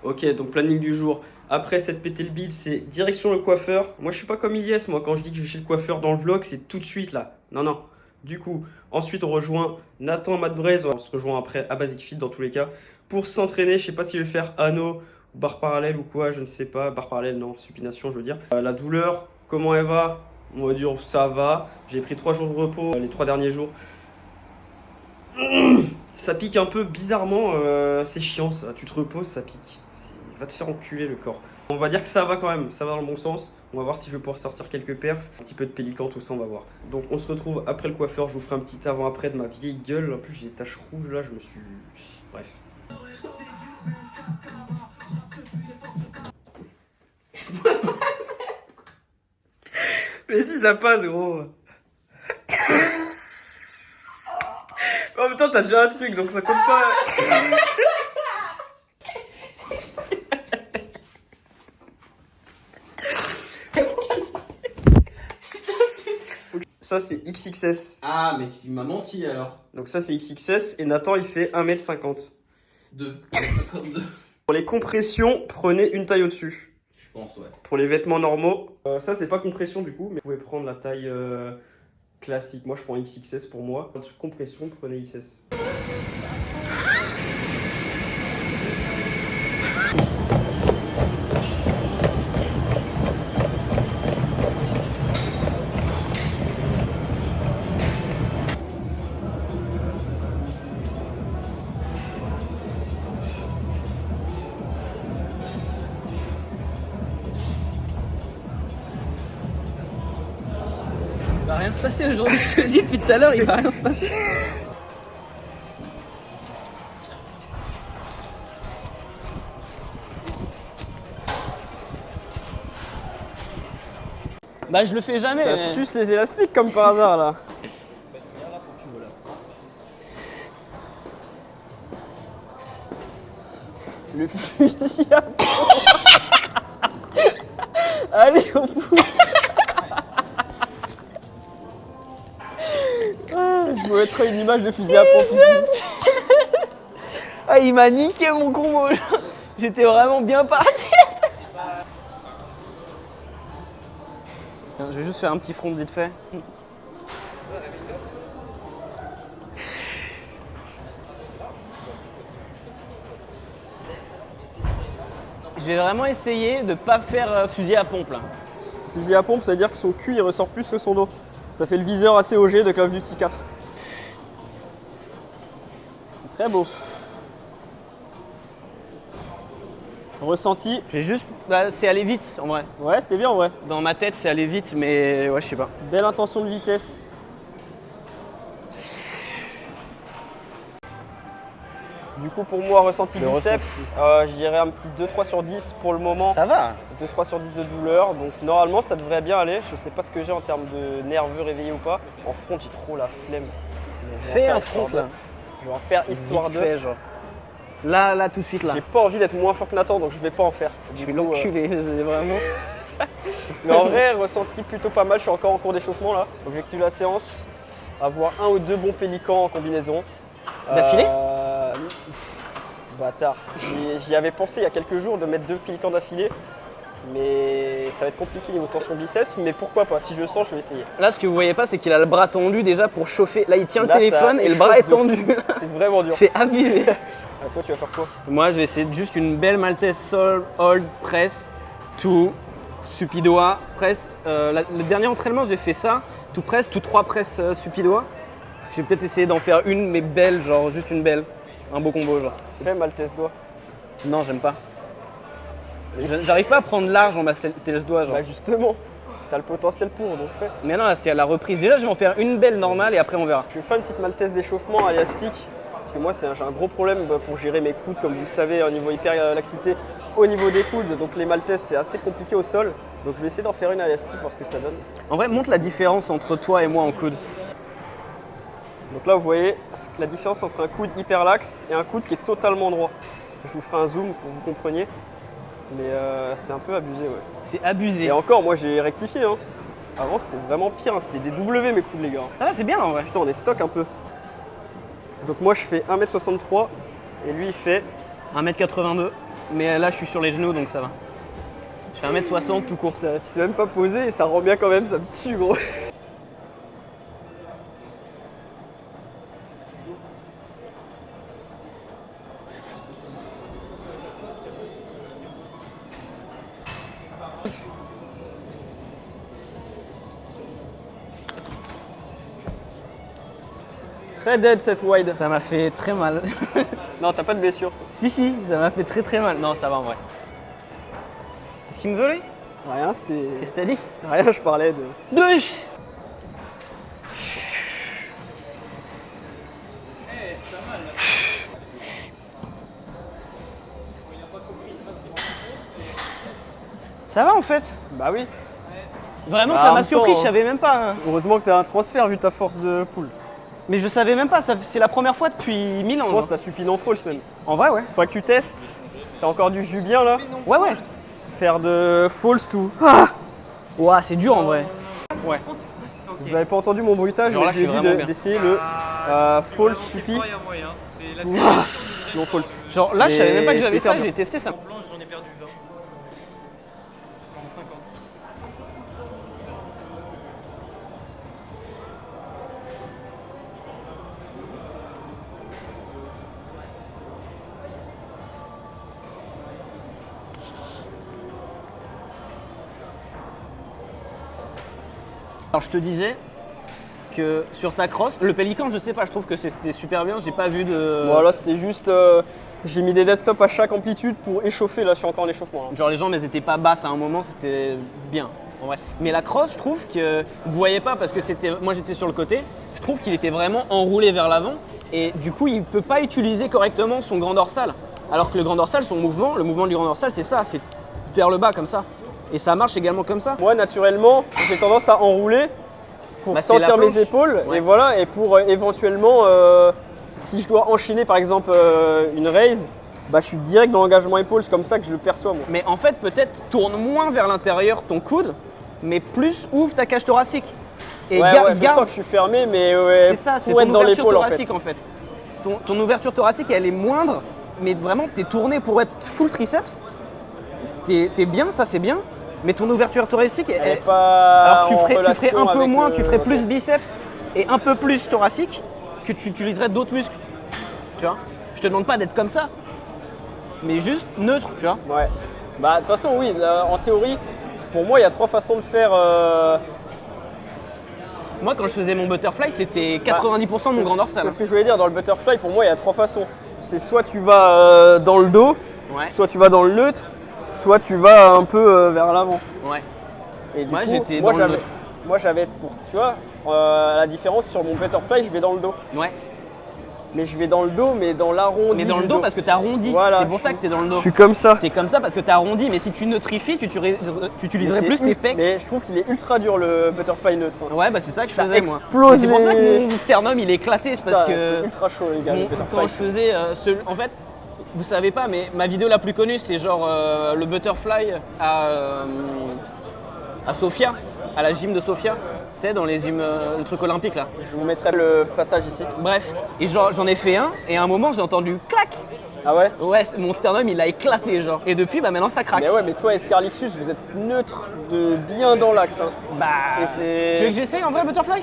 Ok, donc planning du jour. Après cette pété le bide, c'est direction le coiffeur. Moi, je suis pas comme Ilyes. Moi, quand je dis que je vais chez le coiffeur dans le vlog, c'est tout de suite là. Non, non. Du coup, ensuite, on rejoint Nathan, Matt Braise. On se rejoint après à Basic Fit dans tous les cas pour s'entraîner. Je sais pas si je vais faire anneau, barre parallèle ou quoi, je ne sais pas. Barre parallèle, non, supination, je veux dire. La douleur, comment elle va? On va dire ça va. J'ai pris 3 jours de repos les 3 derniers jours. Ça pique un peu bizarrement, c'est chiant ça. Tu te reposes, ça pique. Va te faire enculer le corps. On va dire que ça va quand même, ça va dans le bon sens. On va voir si je vais pouvoir sortir quelques perfs. Un petit peu de pélican, tout ça, on va voir. Donc on se retrouve après le coiffeur. Je vous ferai un petit avant-après de ma vieille gueule. En plus, j'ai des taches rouges là, je me suis. Bref. Mais si ça passe, gros. En même temps, t'as déjà un truc, donc ça compte pas. Ça, c'est XXS. Ah, mais qui m'a menti alors. Donc ça, c'est XXS. Et Nathan, il fait 1m50. 2. 52. Pour les compressions, prenez une taille au-dessus. Je pense, ouais. Pour les vêtements normaux, ça, c'est pas compression du coup, mais vous pouvez prendre la taille classique. Moi, je prends XXS pour moi. Entre compression, prenez XS. Il va rien se passer aujourd'hui, je te le dis depuis tout à l'heure, il va rien se passer. Bah je le fais jamais. Ça mais... suce les élastiques comme par hasard là. Le fusil à pompe. Allez, on pousse. Je vous mettrai une image de fusil à pompe ici. Ah il m'a niqué mon combo. J'étais vraiment bien parti. Tiens, je vais juste faire un petit front vite fait. Je vais vraiment essayer de pas faire fusil à pompe là. Fusil à pompe, ça veut dire que son cul il ressort plus que son dos. Ça fait le viseur assez OG de Call of Duty 4. C'est très beau. Ressenti. J'ai juste. Bah, c'est aller vite en vrai. Ouais, c'était bien en vrai. Dans ma tête c'est aller vite mais ouais je sais pas. Belle intention de vitesse. Du coup, pour moi, ressenti Le biceps, je dirais un petit 2-3 sur 10 pour le moment. Ça va. 2-3 sur 10 de douleur. Donc, normalement, ça devrait bien aller. Je sais pas ce que j'ai en termes de nerveux réveillés ou pas. En front, j'ai trop la flemme. Mais je vais en Fais faire un histoire front là. de- Je vais en faire histoire Vite de. fait, genre. Là tout de suite là. J'ai pas envie d'être moins fort que Nathan, donc je vais pas en faire. Je Du vais coup, l'enculer, c'est vraiment. Mais en vrai, ressenti plutôt pas mal. Je suis encore en cours d'échauffement là. Objectif de la séance, avoir un ou deux bons pélicans en combinaison. D'affilée Bâtard. J'y avais pensé il y a quelques jours de mettre 2 pélicans d'affilée. Mais ça va être compliqué niveau tension biceps. Mais pourquoi pas? Si je le sens, je vais essayer. Là, ce que vous voyez pas, c'est qu'il a le bras tendu déjà pour chauffer. Là, il tient le Là, ça téléphone et le bras est échauffe de tendu. C'est vraiment dur. C'est abusé. Ah, toi, tu vas faire quoi? Moi, je vais essayer de juste une belle maltaise sol, hold, press, tout, supidois, press. Le dernier entraînement, j'ai fait ça, tout press, tout 3 press supidois. Je vais peut-être essayer d'en faire une, mais belle, genre juste une belle. Un beau combo, genre. Fais Maltese doigt. Non, j'aime pas. J'arrive pas à prendre large en maltaise doigt, genre. Bah justement, t'as le potentiel pour, donc fais. Mais non, là, c'est à la reprise. Déjà, je vais en faire une belle normale et après, on verra. Je vais faire une petite Maltese d'échauffement à élastique. Parce que moi, j'ai un gros problème pour gérer mes coudes, comme vous le savez, au niveau hyperlaxité, au niveau des coudes. Donc les Maltese, c'est assez compliqué au sol. Donc je vais essayer d'en faire une à élastique, voir ce que ça donne. En vrai, montre la différence entre toi et moi en coude. Donc là, vous voyez la différence entre un coude hyperlaxe et un coude qui est totalement droit. Je vous ferai un zoom pour que vous compreniez. Mais c'est un peu abusé, ouais. C'est abusé. Et encore, moi, j'ai rectifié. Hein. Avant, c'était vraiment pire. Hein. C'était des W, mes coudes, les gars. Ça va, c'est bien en vrai. Putain, on est stock un peu. Donc moi, je fais 1m63 et lui, il fait 1m82, mais là je suis sur les genoux donc ça va. Je fais 1m60 tout court. Tu sais même pas poser et ça rend bien quand même, ça me tue gros. Très dead cette wide. Ça m'a fait très mal. Non, t'as pas de blessure. Si, ça m'a fait très mal. Non, ça va en vrai. Qu'est-ce qu'il me veut lui? Rien, c'était. Qu'est-ce que t'as dit? Rien, je parlais de. Douche. Ça va en fait. Bah oui. Vraiment, Bah, ça en m'a même surpris, temps, je savais même pas. Hein. Heureusement que t'as un transfert vu ta force de poule. Mais je savais même pas, c'est la première fois depuis 1000 ans. Je pense genre. que t'as supine en false même. En vrai, ouais. Faudra que tu testes. T'as encore du jus bien là. Ouais, ouais. Faire de false tout. Ouah, c'est dur en vrai. Ouais. Vous avez pas entendu mon bruitage, Genre mais là, j'ai je suis dit vraiment bien. d'essayer le false supi. Non false. Genre là, je savais même pas que Mais j'avais c'est ça, hyper j'ai testé ça. Alors je te disais que sur ta crosse, le pélican, je sais pas, je trouve que c'était super bien, j'ai pas vu de... Voilà, c'était juste. J'ai mis des desktops à chaque amplitude pour échauffer. Là, je suis encore en échauffement. Là. Genre les jambes, elles étaient pas basses à un moment, c'était bien, en vrai. Mais la crosse, je trouve que vous voyez pas parce que c'était, moi j'étais sur le côté, je trouve qu'il était vraiment enroulé vers l'avant et du coup il peut pas utiliser correctement son grand dorsal. Alors que le grand dorsal, son mouvement, le mouvement du grand dorsal, c'est ça, c'est vers le bas comme ça. Et ça marche également comme ça. Moi, naturellement, j'ai tendance à enrouler pour Bah, c'est la sentir mes planche. épaules. Ouais. Et voilà, et pour éventuellement, si je dois enchaîner par exemple une raise, bah, je suis direct dans l'engagement épaule. C'est comme ça que je le perçois moi. Mais en fait, peut-être tourne moins vers l'intérieur ton coude, mais plus ouvre ta cage thoracique. Et Ouais, garde, ouais, je sens que je suis fermé, mais c'est ça, c'est pour ton être dans ouverture l'épaule en fait. thoracique en fait. Ton ouverture thoracique, elle est moindre, mais vraiment, t'es tourné pour être full triceps. T'es bien, ça c'est bien, mais ton ouverture thoracique, Elle est pas alors tu en ferais un relation peu avec, moins, tu ferais plus biceps et un peu plus thoracique que tu utiliserais d'autres muscles. Tu vois? Je te demande pas d'être comme ça, mais juste neutre, tu vois? Ouais. Bah, de toute façon, oui, là, en théorie, pour moi, il y a 3 façons de faire. Moi, quand je faisais mon butterfly, c'était 90% de mon grand dorsal. C'est ce que je voulais dire. Dans le butterfly, pour moi, il y a 3 façons. C'est soit tu vas dans le dos, Ouais, soit tu vas dans le neutre, soit tu vas un peu vers l'avant. ouais. Et du Moi, coup, j'étais moi, dans le j'avais, neutre. moi, j'avais pour, tu vois, la différence sur mon butterfly, je vais dans le dos. Ouais. Mais je vais dans le dos, mais dans l'arrondi. Mais dans du le dos parce que t'as arrondi. Voilà. C'est pour ça que t'es dans le dos. Je suis comme ça. T'es comme ça parce que t'as arrondi, mais si tu neutrifies, tu utiliserais Mais plus c'est tes pecs. Mais je trouve qu'il est ultra dur le butterfly neutre. Hein. Ouais, bah c'est ça que je Ça faisais moi. explose Mais c'est pour ça les- que mon sternum il est éclaté, c'est parce Putain, que c'est ultra chaud les gars, le mon- butterfly. quand je faisais en fait, vous savez pas, mais ma vidéo la plus connue c'est genre le butterfly à Sofia, à la gym de Sofia. C'est dans les gyms, le truc olympique là. Je vous mettrai le passage ici. Bref, et genre j'en ai fait un et à un moment j'ai entendu clac. Ah ouais? Ouais, mon sternum il a éclaté genre. Et depuis bah maintenant ça craque. Mais ouais, mais toi et Scarlixus, vous êtes neutre de bien dans l'axe. Hein. Bah, Et c'est- tu veux que j'essaye en vrai butterfly?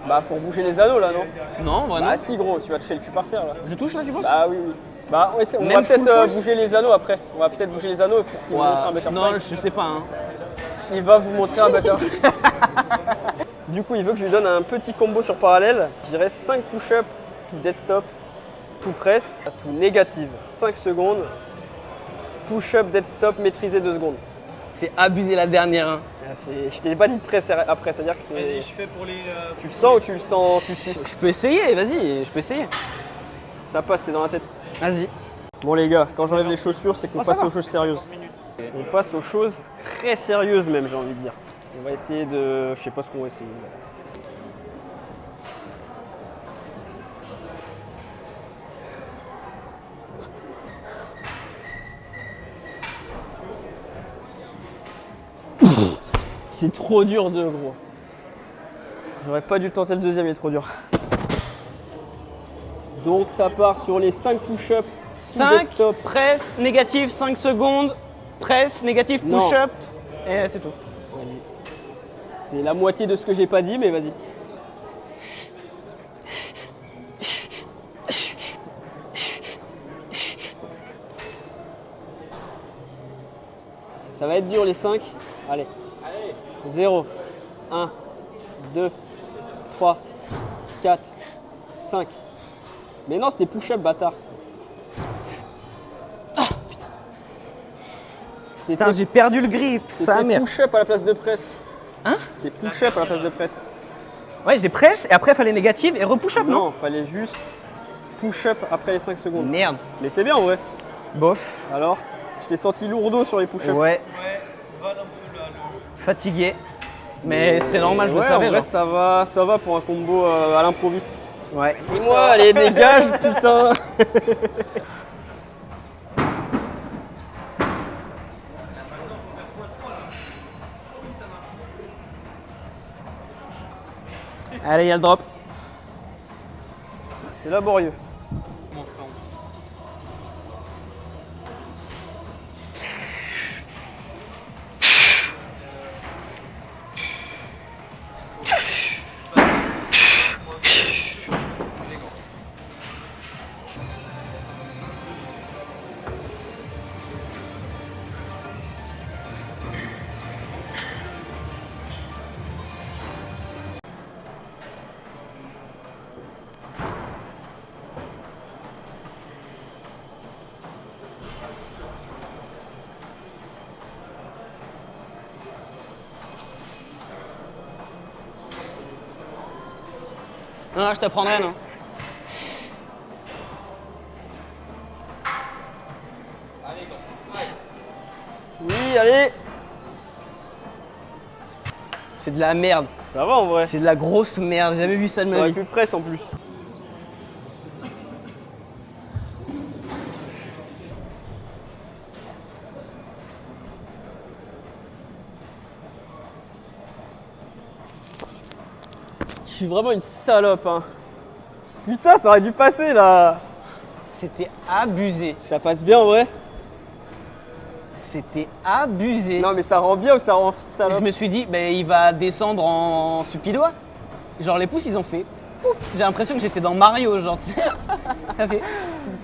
Bah faut bouger les anneaux là, non? Non, vraiment. Bah si gros, tu vas te faire le cul par terre là. Je touche là, tu penses? Bah oui, oui. Bah on va Même peut-être full force bouger les anneaux après. On va peut-être bouger les anneaux pour qu'il vous montre un Ouais. butterfly. Non, je sais pas. Hein. Il va vous montrer un butterfly. Du coup, il veut que je lui donne un petit combo sur parallèle. Je dirais 5 push-up, tout dead stop, tout press, tout négative. 5 secondes. Push-up, dead stop, maîtrisé 2 secondes. C'est abusé la dernière. Hein. Je t'ai pas dit de press après, c'est-à-dire que c'est. fais pour les. Tu le sens ou tu le sens tu sais. Je peux essayer, vas-y, je peux essayer. Ça passe, c'est dans la tête. Vas-y. Bon les gars, quand j'enlève les chaussures, c'est qu'on Ah, ça passe va. aux choses sérieuses. On passe aux choses très sérieuses même, j'ai envie de dire. On va essayer de... Je sais pas ce qu'on va essayer. C'est trop dur de gros. J'aurais pas dû tenter le deuxième, il est trop dur. Donc ça part sur les 5 push-ups 5, stop. presse, négatif, 5 secondes, presse, négatif, Non. push-up, et c'est tout. Vas-y. C'est la moitié de ce que j'ai pas dit, mais vas-y. Ça va être dur les 5. Allez. 0, 1, 2, 3, 4, 5. Mais non, c'était push-up, bâtard. C'était Putain, j'ai perdu le grip, ça merde. push-up à la place de presse. Hein? C'était push-up à la place de presse. Ouais, j'ai presse, et après, il fallait négatif et repush-up, non? Non, fallait juste push-up après les 5 secondes. Merde. Mais c'est bien en vrai. Bof. Alors, je t'ai senti lourdeau sur les push-ups. Ouais. Fatigué. Mais c'était normal, je le Ouais, savais. en vrai, genre. ça va pour un combo à l'improviste. Ouais. C'est moi, allez, dégage, putain. Allez, il y a le drop. C'est laborieux. Non, je t'apprendrai, non? Oui, allez. C'est de la merde. Ça va en vrai. C'est de la grosse merde. J'ai jamais vu ça de ma T'aurais vie. pu presse en plus. Je suis vraiment une salope, hein. Putain, ça aurait dû passer là. C'était abusé. Ça passe bien en vrai. C'était abusé. Non, mais ça rend bien ou ça rend Je salope? me suis dit, ben, il va descendre en stupidois. Genre les pouces, ils ont fait. Poup. J'ai l'impression que j'étais dans Mario, genre. Tu sais. Ça fait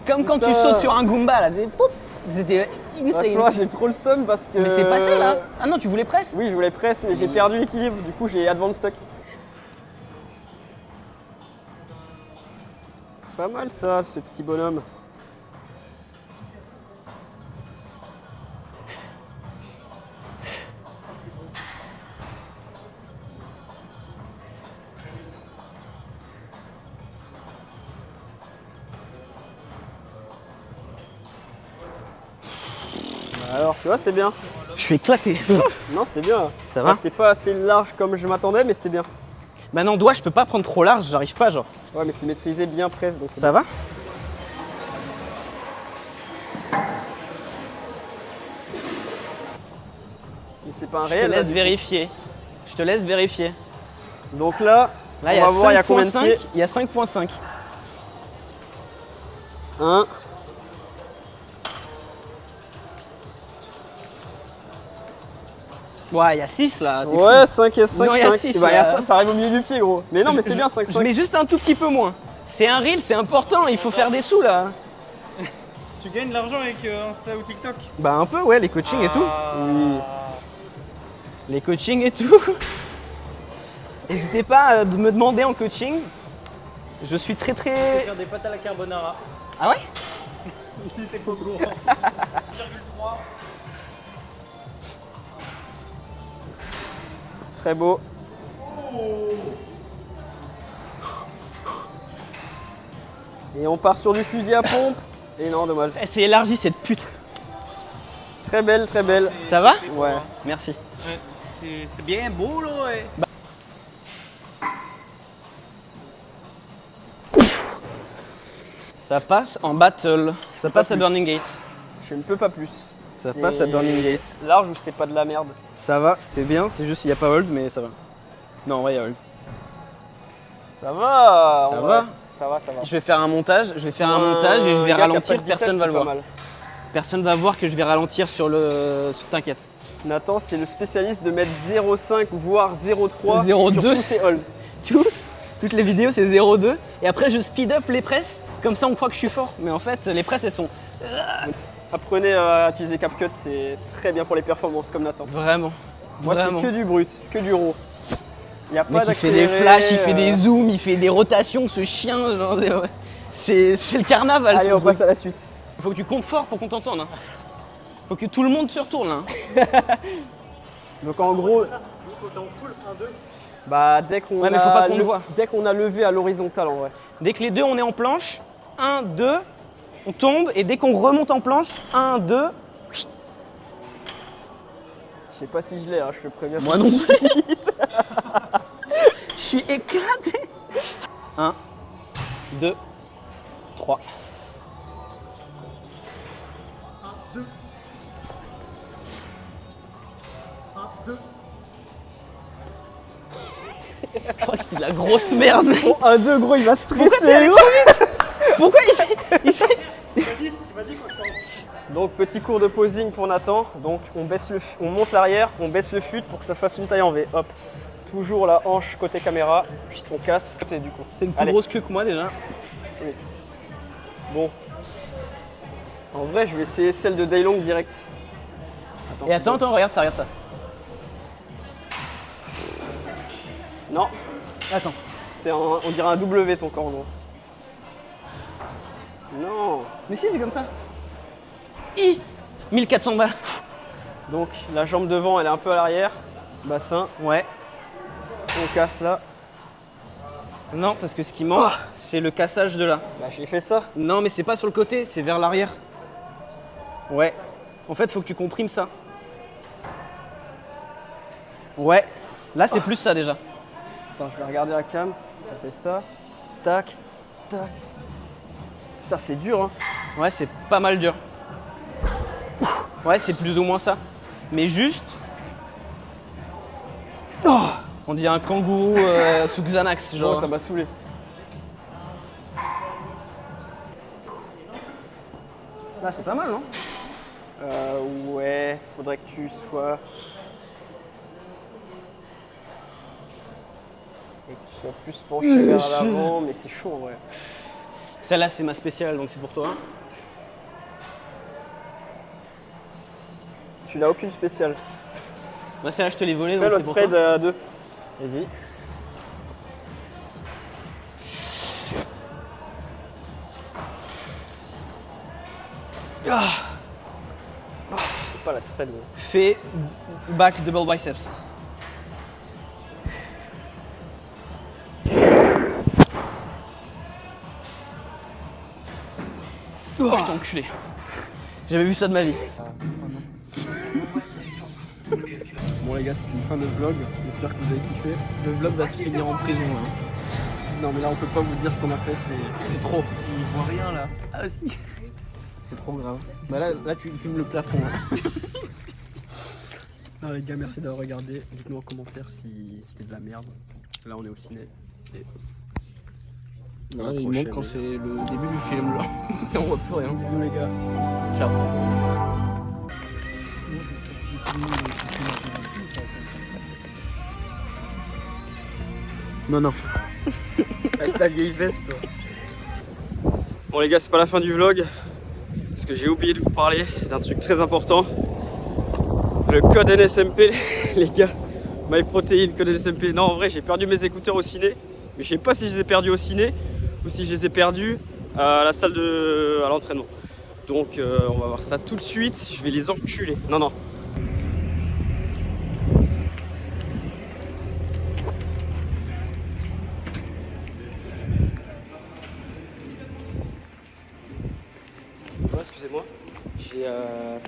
comme quand tu Putain. sautes sur un Goomba là. Poup. C'était insane. Moi, j'ai trop le seum parce que. Mais c'est passé là. Ah non, tu voulais presse? Oui, je voulais presse et j'ai perdu l'équilibre. Du coup, j'ai advance stock. C'est pas mal ça, ce petit bonhomme. Alors, tu vois, c'est bien. Je suis éclaté. Non, c'était bien. Ça va? C'était pas assez large comme je m'attendais, mais c'était bien. Bah non, doigt, je peux pas prendre trop large, j'arrive pas, genre. Ouais, mais c'était maîtrisé bien presse, donc c'est Ça va? Mais c'est pas un Je te réel. là, laisse du coup. vérifier. Je te laisse vérifier. Donc là, Là, on va voir, il y a combien de 5.5. pieds. Il y a 5.5. 1. Ouais, il y a 6 là. t'es Ouais, fou. 5 et 5, Non, il y a 5. six, Bah, il y a là. ça arrive au milieu du pied, gros. Mais non, mais c'est bien 5, Je 5. mets juste un tout petit peu moins. C'est un reel, c'est important, il faut faire des sous là. Tu gagnes de l'argent avec Insta ou TikTok? Bah un peu, ouais, les coachings et tout. Oui. Les coachings et tout. N'hésitez pas à me demander en coaching. Je suis très très... Faire des pâtes à la carbonara. Ah ouais? Il était pas gros. 1,3. Très beau. Et on part sur du fusil à pompe. Et non, dommage. Eh, c'est élargi cette pute. Très belle, très belle. Ça va? Ouais. Merci. Ouais, c'était bien beau là. Ouais. Ça passe en battle. Ça passe à plus. Burning Gate. Je ne peux pas plus. Ça C'était passe à Burning Gate. Large ou c'était pas de la merde? Ça va, c'était bien, c'est juste qu'il n'y a pas hold, mais ça va. Non, ouais, il y a hold. Ça va. Ça en va. vrai. Ça va, ça va. Je vais faire un montage, et je vais ralentir, personne va le voir. Mal. Personne va voir que je vais ralentir sur le... T'inquiète. Nathan, c'est le spécialiste de mettre 0,5 voire 0,3 0,2. sur tous ses holds. Toutes les vidéos c'est 0,2 et après je speed up les presses, comme ça on croit que je suis fort. Mais en fait les presses elles sont... Apprenez à utiliser CapCut, c'est très bien pour les performances comme Nathan. Vraiment. Moi vraiment. c'est que du brut, que du raw. Il n'y a Le mec pas il fait des d'accéléré, flashs, il fait des zooms, il fait des rotations, ce chien, genre, c'est le carnaval. Allez, son on truc. passe à la suite. Faut que tu comptes fort pour qu'on t'entende. Hein. Faut que tout le monde se retourne là. Hein. Donc en gros, bah dès qu'on Ouais, mais faut pas qu'on le voit. dès qu'on a levé à l'horizontale en vrai. Dès que les deux on est en planche, 1, 2, on tombe et dès qu'on remonte en planche, 1, 2. Je sais pas si je l'ai, hein, je te préviens. Moi non plus. Je suis éclaté. 1, 2, 3. 1, 2. 1, 2. Je crois que c'était de la grosse merde. Mec. Oh, 1, 2 gros, il va Pourquoi stresser. Pourquoi il fait... Tu m'as dit quand je Donc petit cours de posing pour Nathan. Donc on monte l'arrière, on baisse le fut pour que ça fasse une taille en V. Hop. Toujours la hanche côté caméra, puis on casse côté du coup. T'as une plus Allez. grosse queue que moi déjà. Bon. En vrai, je vais essayer celle de Daylong direct. Et attends, regarde ça, regarde ça. Non, Attends. on dirait un W ton corps gros. Non. Mais si, c'est comme ça. 1400 balles. Donc la jambe devant, elle est un peu à l'arrière. Bassin, Ouais. on casse là. Non, parce que ce qui manque, c'est le cassage de là. Bah j'ai fait ça. Non, mais c'est pas sur le côté, c'est vers l'arrière. Ouais. En fait, faut que tu comprimes ça. Ouais. Là, c'est plus ça déjà. Attends, je vais regarder la cam. Ça fait ça. Tac, tac. Putain, c'est dur hein. Ouais, c'est pas mal dur. Ouais, c'est plus ou moins ça. Mais juste... On dit un kangourou sous Xanax, genre. Oh, ça m'a saoulé. Là, c'est pas mal, non? Ouais, faudrait que tu sois. Et que tu sois plus penché vers l'avant, mais c'est chaud en vrai. Celle-là, c'est ma spéciale, donc c'est pour toi. Tu n'as aucune spéciale. Bah, celle-là, je te l'ai volée, Fais donc le c'est pour spread toi. à 2. Vas-y. C'est pas la spread. Mais... Fais back double biceps. Oh, je t'ai enculé. J'avais vu ça de ma vie. Bon les gars, c'est une fin de vlog. J'espère que vous avez kiffé. Le vlog va se finir en prison. Hein. Non mais là on peut pas vous dire ce qu'on a fait, c'est trop. Il voit rien là. Ah si. C'est trop grave. Bah là tu filmes le plafond. Hein. Non les gars, merci d'avoir regardé. Dites-nous en commentaire si c'était de la merde. Là on est au ciné. Et... Non, il montre quand c'est le début du film là. Et on voit plus rien. Bisous les gars. Ciao. Non. Avec ta vieille veste, toi. Bon les gars, c'est pas la fin du vlog. Parce que j'ai oublié de vous parler d'un truc très important. Le code NSMP, les gars. MyProtein, code NSMP. Non, en vrai, j'ai perdu mes écouteurs au ciné. Mais je sais pas si je les ai perdus au ciné ou si je les ai perdus à la salle à l'entraînement. Donc on va voir ça tout de suite. Je vais les enculer. Non. Ouais, excusez-moi, j'ai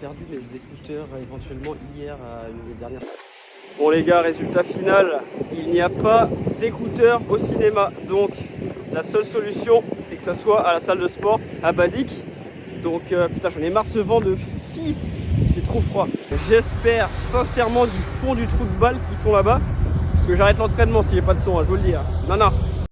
perdu mes écouteurs éventuellement hier à une des dernières. Bon les gars, résultat final, il n'y a pas d'écouteurs au cinéma. Donc la seule solution, c'est que ça soit à la salle de sport, à Basique. Donc putain, j'en ai marre ce vent de fils, c'est trop froid. J'espère sincèrement du fond du trou de balle qu'ils sont là-bas. Parce que j'arrête l'entraînement s'il n'y a pas de son, hein, je vous le dis. Hein. Non.